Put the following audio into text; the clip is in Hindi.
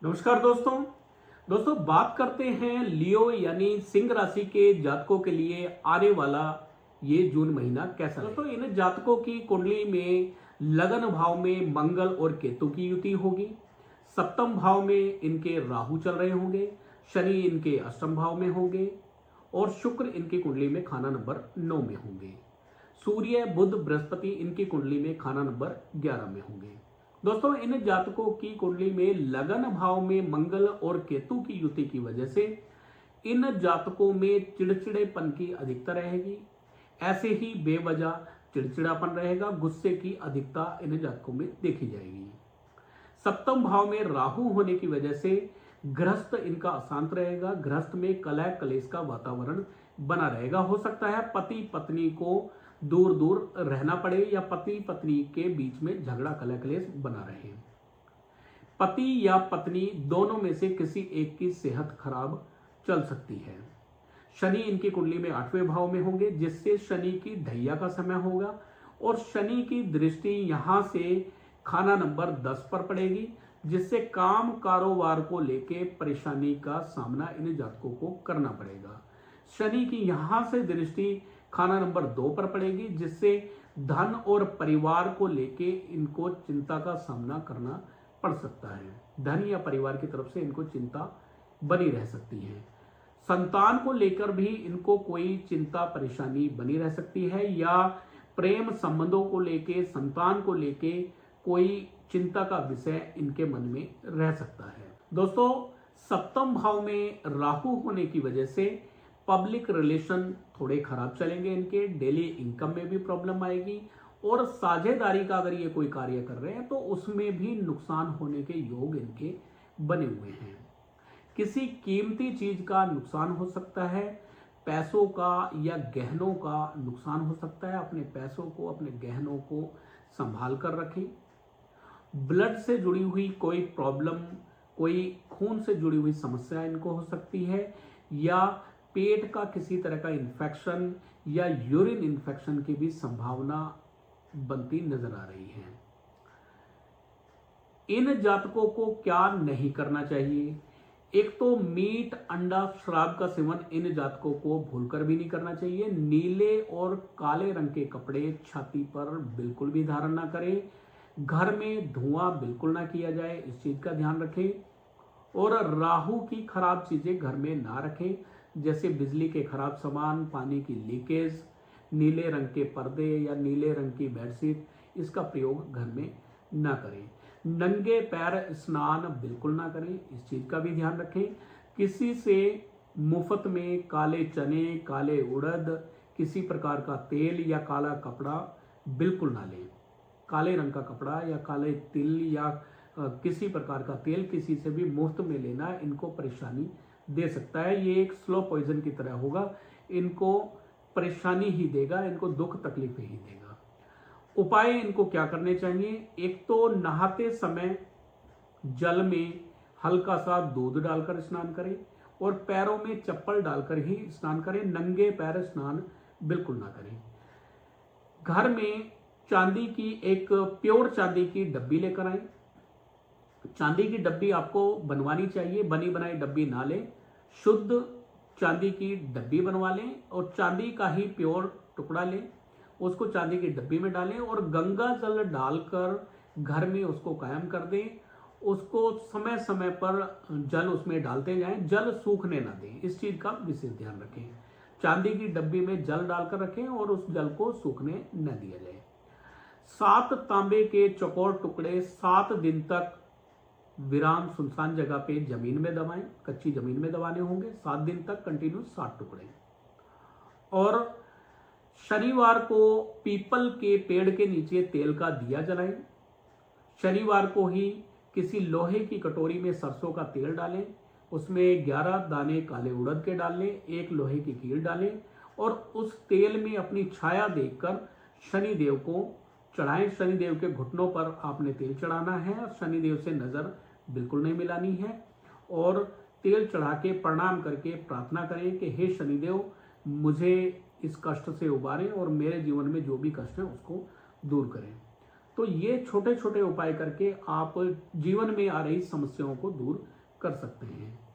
नमस्कार दोस्तों। बात करते हैं लियो यानी सिंह राशि के जातकों के लिए आने वाला ये जून महीना कैसा दोस्तों इन जातकों की कुंडली में लगन भाव में मंगल और केतु की युति होगी। सप्तम भाव में इनके राहु चल रहे होंगे, शनि इनके अष्टम भाव में होंगे और शुक्र इनकी कुंडली में खाना नंबर 9 में होंगे। सूर्य बुध बृहस्पति इनकी कुंडली में खाना नंबर 11 में होंगे। दोस्तों इन जातकों की कुंडली में लगन भाव में मंगल और केतु की युति की वजह से इन जातकों में चिड़चिड़ेपन की अधिकता रहेगी। ऐसे ही बेवजह चिड़चिड़ापन रहेगा, गुस्से की अधिकता इन जातकों में देखी जाएगी। सप्तम भाव में राहु होने की वजह से गृहस्थ इनका अशांत रहेगा। गृहस्थ में कलह कलेश का वातावरण बना रहेगा। हो सकता है पति पत्नी को दूर दूर रहना पड़े या पति पत्नी के बीच में झगड़ा कलह कलेश बना रहे। पति या पत्नी दोनों में से किसी एक की सेहत खराब चल सकती है। शनि इनकी कुंडली में 8वें भाव में होंगे, जिससे शनि की ढैया का समय होगा और शनि की दृष्टि यहां से खाना नंबर 10 पर पड़ेगी, जिससे काम कारोबार को लेके परेशानी का सामना इन जातकों को करना पड़ेगा। शनि की यहां से दृष्टि खाना नंबर 2 पर पड़ेगी, जिससे धन और परिवार को लेके इनको चिंता का सामना करना पड़ सकता है। धन या परिवार की तरफ से इनको चिंता बनी रह सकती है। संतान को लेकर भी इनको कोई चिंता परेशानी बनी रह सकती है या प्रेम संबंधों को लेके संतान को लेके कोई चिंता का विषय इनके मन में रह सकता है। दोस्तों सप्तम भाव में राहु होने की वजह से पब्लिक रिलेशन थोड़े खराब चलेंगे। इनके डेली इनकम में भी प्रॉब्लम आएगी और साझेदारी का अगर ये कोई कार्य कर रहे हैं तो उसमें भी नुकसान होने के योग इनके बने हुए हैं। किसी कीमती चीज का नुकसान हो सकता है, पैसों का या गहनों का नुकसान हो सकता है। अपने पैसों को अपने गहनों को संभाल कर रखें। ब्लड से जुड़ी हुई कोई प्रॉब्लम, कोई खून से जुड़ी हुई समस्या इनको हो सकती है या पेट का किसी तरह का इन्फेक्शन या यूरिन इन्फेक्शन की भी संभावना बनती नजर आ रही है। इन जातकों को क्या नहीं करना चाहिए? एक तो मीट अंडा शराब का सेवन इन जातकों को भूलकर भी नहीं करना चाहिए। नीले और काले रंग के कपड़े छाती पर बिल्कुल भी धारण ना करें। घर में धुआं बिल्कुल ना किया जाए, इस चीज का ध्यान रखें। और राहु की खराब चीजें घर में ना रखें, जैसे बिजली के खराब सामान, पानी की लीकेज, नीले रंग के पर्दे या नीले रंग की बेडशीट, इसका प्रयोग घर में ना करें। नंगे पैर स्नान बिल्कुल ना करें, इस चीज का भी ध्यान रखें। किसी से मुफ्त में काले चने, काले उड़द, किसी प्रकार का तेल या काला कपड़ा बिल्कुल ना लें। काले रंग का कपड़ा या काले तिल या किसी प्रकार का तेल किसी से भी मुफ्त में लेना इनको परेशानी दे सकता है। ये एक स्लो पॉइजन की तरह होगा, इनको परेशानी ही देगा, इनको दुख तकलीफ ही देगा। उपाय इनको क्या करने चाहिए? एक तो नहाते समय जल में हल्का सा दूध डालकर स्नान करें और पैरों में चप्पल डालकर ही स्नान करें। नंगे पैर स्नान बिल्कुल ना करें। घर में चांदी की एक प्योर चांदी की डब्बी लेकर आए। चांदी की डब्बी आपको बनवानी चाहिए, बनी बनाई डब्बी ना लें। शुद्ध चांदी की डब्बी बनवा लें और चांदी का ही प्योर टुकड़ा लें, उसको चांदी की डब्बी में डालें और गंगा जल डालकर घर में उसको कायम कर दें। उसको समय समय पर जल उसमें डालते जाएं, जल सूखने ना दें, इस चीज का विशेष ध्यान रखें। चांदी की डब्बी में जल डालकर रखें और उस जल को सूखने न दिया जाए। 7 तांबे के चौकोर टुकड़े 7 दिन तक विराम सुनसान जगह पे जमीन में दबाएं, कच्ची जमीन में दबाने होंगे 7 दिन तक कंटिन्यू 7 टुकड़े। और शनिवार को पीपल के पेड़ के नीचे तेल का दिया जलाएं। शनिवार को ही किसी लोहे की कटोरी में सरसों का तेल डालें, उसमें 11 दाने काले उड़द के डाल लें, 1 लोहे की कील डालें और उस तेल में अपनी छाया देखकर शनिदेव को चढ़ाएं। शनिदेव के घुटनों पर आपने तेल चढ़ाना है और शनिदेव से नजर बिल्कुल नहीं मिलानी है और तेल चढ़ा के प्रणाम करके प्रार्थना करें कि हे शनिदेव, मुझे इस कष्ट से उबारें और मेरे जीवन में जो भी कष्ट है उसको दूर करें। तो ये छोटे छोटे उपाय करके आप जीवन में आ रही समस्याओं को दूर कर सकते हैं।